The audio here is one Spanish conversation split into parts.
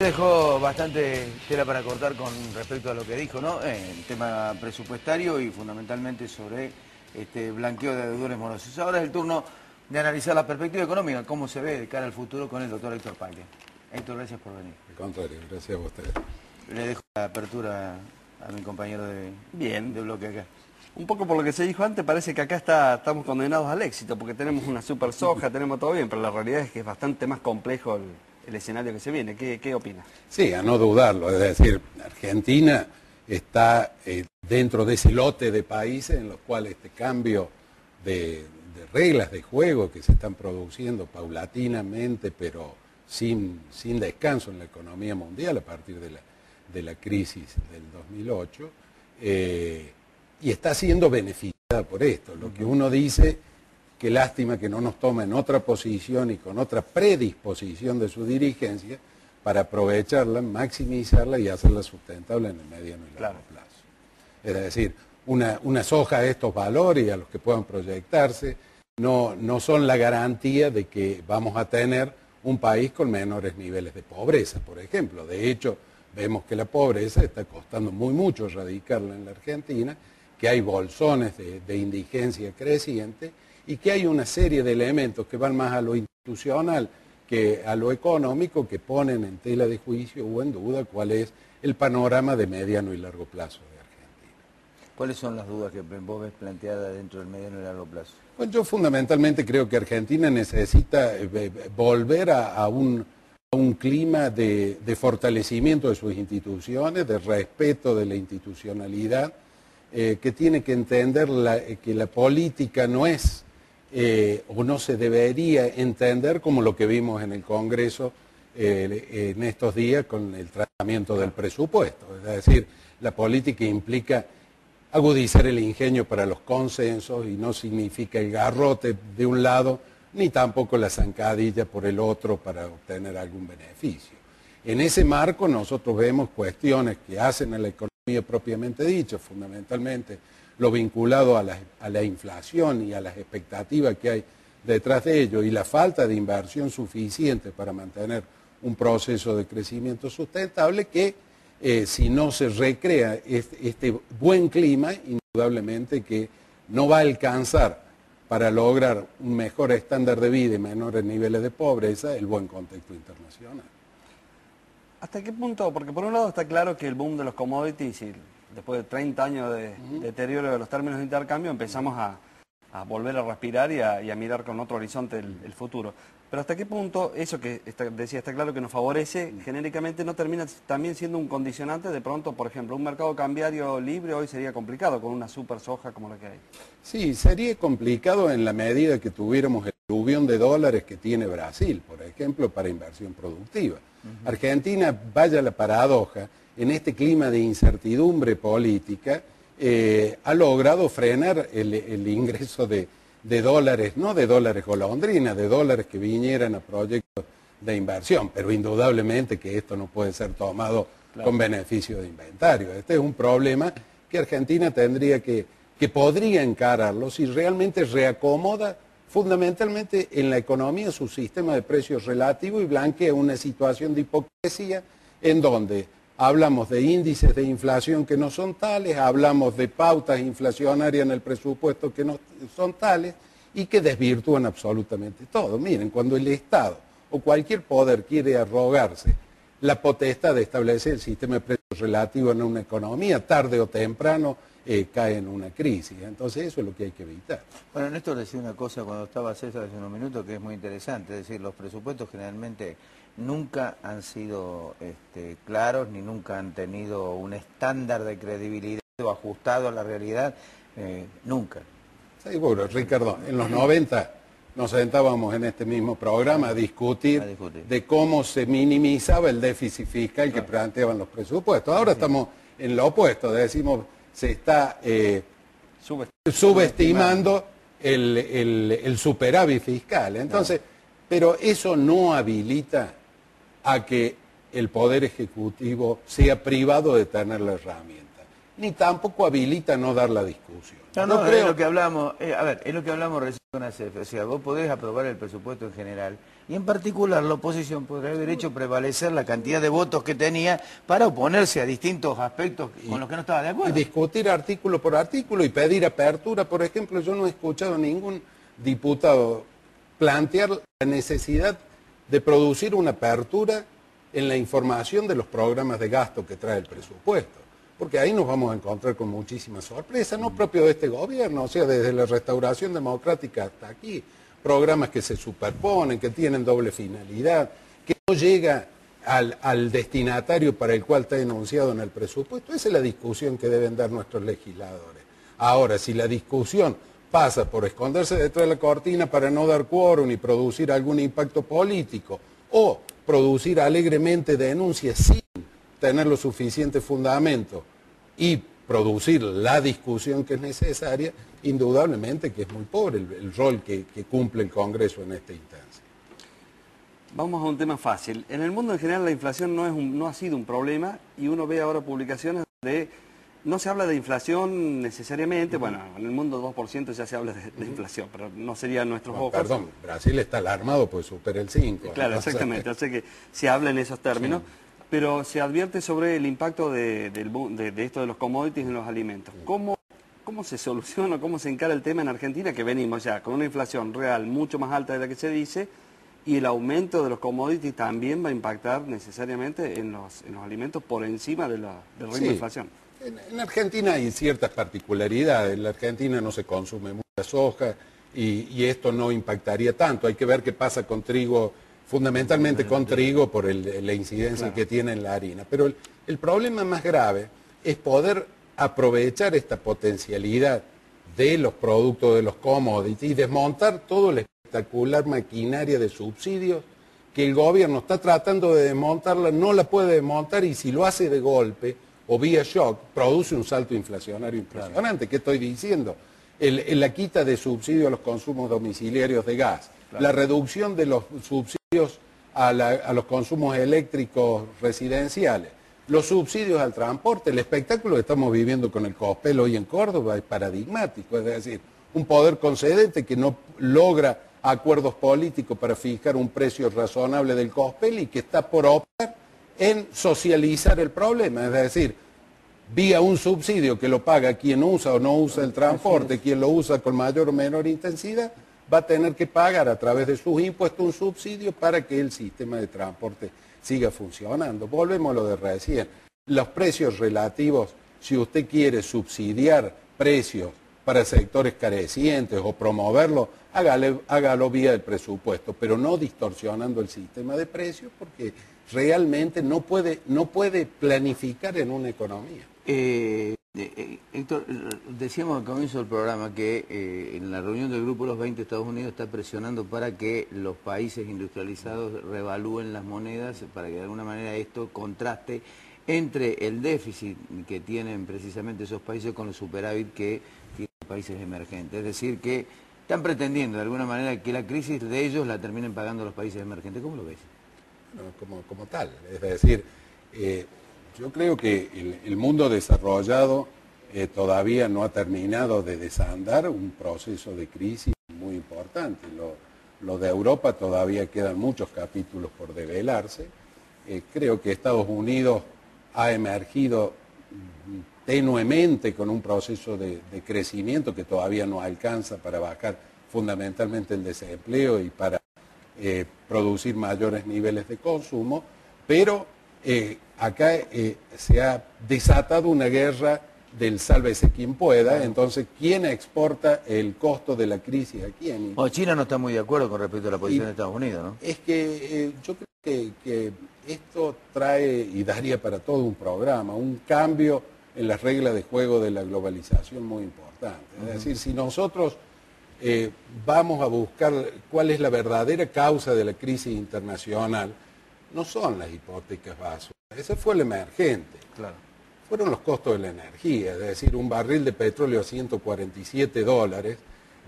dejó bastante tela para cortar con respecto a lo que dijo, ¿no? El tema presupuestario y fundamentalmente sobre este blanqueo de deudores morosos. Ahora es el turno de analizar la perspectiva económica, cómo se ve de cara al futuro con el doctor Héctor Paglia. Héctor, gracias por venir. Al contrario, gracias a ustedes. Le dejo la apertura a mi compañero de bloque acá. Un poco por lo que se dijo antes, parece que acá estamos condenados al éxito, porque tenemos una super soja, tenemos todo bien, pero la realidad es que es bastante más complejo el escenario que se viene. ¿Qué opina? Sí, a no dudarlo, es decir, Argentina está dentro de ese lote de países en los cuales este cambio de reglas de juego que se están produciendo paulatinamente, pero sin descanso en la economía mundial a partir de la crisis del 2008, y está siendo beneficiada por esto. Lo que uno dice, qué lástima que no nos tomen otra posición y con otra predisposición de su dirigencia para aprovecharla, maximizarla y hacerla sustentable en el mediano y largo plazo. Es decir, una soja de estos valores y a los que puedan proyectarse no son la garantía de que vamos a tener un país con menores niveles de pobreza, por ejemplo. De hecho, vemos que la pobreza está costando mucho erradicarla en la Argentina, que hay bolsones de indigencia creciente y que hay una serie de elementos que van más a lo institucional que a lo económico, que ponen en tela de juicio o en duda cuál es el panorama de mediano y largo plazo de Argentina. ¿Cuáles son las dudas que vos ves planteadas dentro del mediano y largo plazo? Pues yo fundamentalmente creo que Argentina necesita volver a un clima de fortalecimiento de sus instituciones, de respeto de la institucionalidad, que tiene que entender que la política no es o no se debería entender como lo que vimos en el Congreso en estos días con el tratamiento del presupuesto. Es decir, la política implica agudizar el ingenio para los consensos y no significa el garrote de un lado ni tampoco la zancadilla por el otro para obtener algún beneficio. En ese marco nosotros vemos cuestiones que hacen a la economía propiamente dicho, fundamentalmente lo vinculado a la inflación y a las expectativas que hay detrás de ello y la falta de inversión suficiente para mantener un proceso de crecimiento sustentable que si no se recrea este buen clima, indudablemente que no va a alcanzar para lograr un mejor estándar de vida y menores niveles de pobreza el buen contexto internacional. ¿Hasta qué punto? Porque por un lado está claro que el boom de los commodities y después de 30 años de deterioro de los términos de intercambio empezamos a volver a respirar y a mirar con otro horizonte el futuro. Pero ¿hasta qué punto eso que está claro que nos favorece genéricamente no termina también siendo un condicionante? De pronto, por ejemplo, un mercado cambiario libre hoy sería complicado con una super soja como la que hay. Sí, sería complicado en la medida que tuviéramos el aluvión de dólares que tiene Brasil, por ejemplo, para inversión productiva. Argentina, vaya la paradoja, en este clima de incertidumbre política, ha logrado frenar el ingreso de dólares, no de dólares golondrina, de dólares que vinieran a proyectos de inversión, pero indudablemente que esto no puede ser tomado con beneficio de inventario. Este es un problema que Argentina tendría que podría encararlo si realmente reacomoda fundamentalmente en la economía su sistema de precios relativo y blanquea una situación de hipocresía en donde hablamos de índices de inflación que no son tales, hablamos de pautas inflacionarias en el presupuesto que no son tales y que desvirtúan absolutamente todo. Miren, cuando el Estado o cualquier poder quiere arrogarse la potestad de establecer el sistema de precios relativo en una economía, tarde o temprano cae en una crisis. Entonces eso es lo que hay que evitar. Bueno, Néstor decía una cosa cuando estaba César hace unos minutos que es muy interesante, es decir, los presupuestos generalmente nunca han sido claros ni nunca han tenido un estándar de credibilidad ajustado a la realidad, nunca. Seguro, Ricardo, en los 90 nos sentábamos en este mismo programa a discutir de cómo se minimizaba el déficit fiscal que planteaban los presupuestos. Ahora estamos en lo opuesto, decimos se está subestimando el superávit fiscal. Entonces, pero eso no habilita a que el Poder Ejecutivo sea privado de tener la herramienta, ni tampoco habilita no dar la discusión. No creo. Es lo que hablamos, es lo que hablamos recién con ACF. O sea, vos podés aprobar el presupuesto en general, y en particular la oposición podría haber hecho prevalecer la cantidad de votos que tenía para oponerse a distintos aspectos con los que no estaba de Y acuerdo. discutir artículo por artículo y pedir apertura. Por ejemplo, yo no he escuchado a ningún diputado plantear la necesidad de producir una apertura en la información de los programas de gasto que trae el presupuesto. Porque ahí nos vamos a encontrar con muchísimas sorpresas, no propio de este gobierno, o sea, desde la restauración democrática hasta aquí, programas que se superponen, que tienen doble finalidad, que no llega al destinatario para el cual está enunciado en el presupuesto. Esa es la discusión que deben dar nuestros legisladores. Ahora, si la discusión pasa por esconderse detrás de la cortina para no dar quórum y producir algún impacto político, o producir alegremente denuncias sin tener lo suficiente fundamento y producir la discusión que es necesaria, indudablemente que es muy pobre el rol que cumple el Congreso en esta instancia. Vamos a un tema fácil. En el mundo en general la inflación no ha sido un problema y uno ve ahora publicaciones donde no se habla de inflación necesariamente, bueno, en el mundo 2% ya se habla de inflación, pero no sería nuestros ojos. Perdón, Brasil está alarmado pues supera el 5. Claro, ¿no? exactamente, o sea que se habla en esos términos, pero se advierte sobre el impacto de esto de los commodities en los alimentos. ¿Cómo se soluciona, cómo se encara el tema en Argentina, que venimos ya con una inflación real mucho más alta de la que se dice, y el aumento de los commodities también va a impactar necesariamente en los alimentos por encima del ritmo de inflación? En Argentina hay ciertas particularidades. En la Argentina no se consume mucha soja y esto no impactaría tanto. Hay que ver qué pasa con trigo, fundamentalmente con trigo por la incidencia que tiene en la harina. Pero el problema más grave es poder aprovechar esta potencialidad de los productos de los commodities y desmontar toda la espectacular maquinaria de subsidios que el gobierno está tratando de desmontarla, no la puede desmontar y si lo hace de golpe o vía shock, produce un salto inflacionario impresionante. ¿Qué estoy diciendo? La quita de subsidio a los consumos domiciliarios de gas, la reducción de los subsidios a los consumos eléctricos residenciales, los subsidios al transporte. El espectáculo que estamos viviendo con el Cospel hoy en Córdoba es paradigmático, es decir, un poder concedente que no logra acuerdos políticos para fijar un precio razonable del Cospel y que está por optar en socializar el problema, es decir, vía un subsidio que lo paga quien usa o no usa el transporte, quien lo usa con mayor o menor intensidad, va a tener que pagar a través de sus impuestos un subsidio para que el sistema de transporte siga funcionando. Volvemos a lo de recién. Los precios relativos, si usted quiere subsidiar precios para sectores carecientes o promoverlo, hágalo vía del presupuesto, pero no distorsionando el sistema de precios porque realmente no puede planificar en una economía. Héctor, decíamos al comienzo del programa que en la reunión del Grupo de los 20 Estados Unidos está presionando para que los países industrializados revalúen las monedas, para que de alguna manera esto contraste entre el déficit que tienen precisamente esos países con el superávit que tienen los países emergentes. Es decir, que están pretendiendo de alguna manera que la crisis de ellos la terminen pagando los países emergentes. ¿Cómo lo ves? Como tal, es decir, yo creo que el mundo desarrollado todavía no ha terminado de desandar un proceso de crisis muy importante. Lo de Europa todavía quedan muchos capítulos por develarse. Creo que Estados Unidos ha emergido tenuemente con un proceso de crecimiento que todavía no alcanza para bajar fundamentalmente el desempleo y para producir mayores niveles de consumo, pero acá se ha desatado una guerra del sálvese quien pueda, entonces ¿quién exporta el costo de la crisis a quién? Bueno, China no está muy de acuerdo con respecto a la posición de Estados Unidos, ¿no? Es que yo creo que esto trae y daría para todo un programa, un cambio en las reglas de juego de la globalización muy importante. Es decir, si nosotros vamos a buscar cuál es la verdadera causa de la crisis internacional, no son las hipotecas básicas, ese fue el emergente. Claro. Fueron los costos de la energía, es decir, un barril de petróleo a $147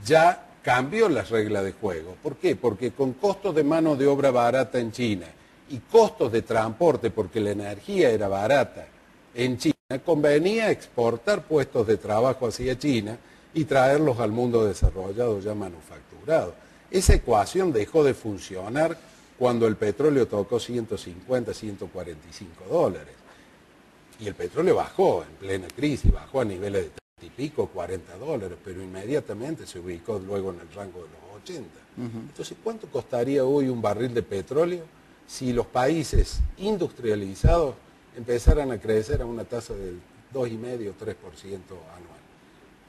ya cambió las reglas de juego. ¿Por qué? Porque con costos de mano de obra barata en China y costos de transporte, porque la energía era barata en China, convenía exportar puestos de trabajo hacia China y traerlos al mundo desarrollado ya manufacturado. Esa ecuación dejó de funcionar cuando el petróleo tocó 150, 145 dólares. Y el petróleo bajó en plena crisis, bajó a niveles de 30 y pico, 40 dólares, pero inmediatamente se ubicó luego en el rango de los 80. Entonces, ¿cuánto costaría hoy un barril de petróleo si los países industrializados empezaran a crecer a una tasa del 2,5 o 3% anual?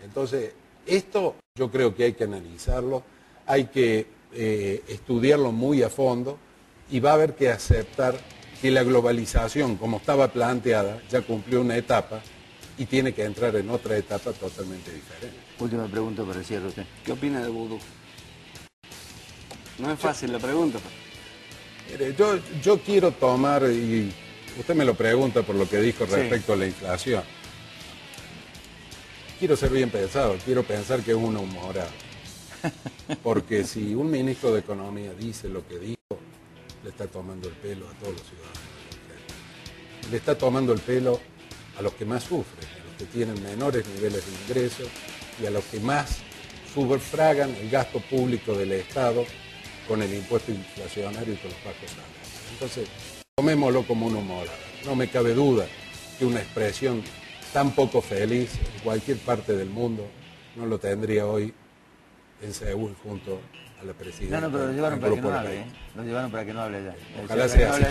Entonces, esto yo creo que hay que analizarlo, hay que estudiarlo muy a fondo y va a haber que aceptar que la globalización, como estaba planteada, ya cumplió una etapa y tiene que entrar en otra etapa totalmente diferente. Última pregunta para el cierre usted. ¿Qué opina de vudú? No es fácil la pregunta. Mire, yo quiero tomar, y usted me lo pregunta por lo que dijo respecto a la inflación. Quiero ser bien pensado, quiero pensar que es una humorada. Porque si un ministro de Economía dice lo que dijo, le está tomando el pelo a todos los ciudadanos. Le está tomando el pelo a los que más sufren, a los que tienen menores niveles de ingresos y a los que más sufragan el gasto público del Estado con el impuesto inflacionario y con los bajos salarios. Entonces, tomémoslo como una humorada. No me cabe duda que una expresión tan poco feliz en cualquier parte del mundo no lo tendría hoy en Seúl junto a la presidenta. No, pero lo llevaron para que no hable, ¿eh? Lo llevaron para que no hable allá. Ojalá sea así.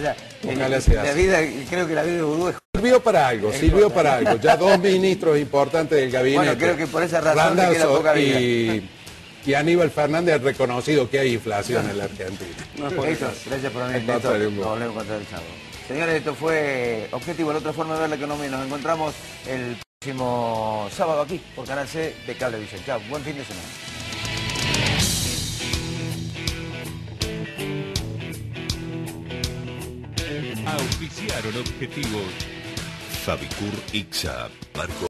Ojalá sea así. Creo que la vida de Vudú es... Sirvió para algo, sirvió para algo. Ya dos ministros importantes del gabinete. Bueno, creo que por esa razón le queda poca vida. Y Aníbal Fernández ha reconocido que hay inflación en la Argentina. Héctor, gracias por venir. Nos volvemos a encontrar el sábado. Señores, esto fue Objetivo, la otra forma de ver la economía. Nos encontramos el próximo sábado aquí por Canal C de Cablevisión. Chao, buen fin de semana. Auspiciaron Objetivos. Fabicur Ixa, Marco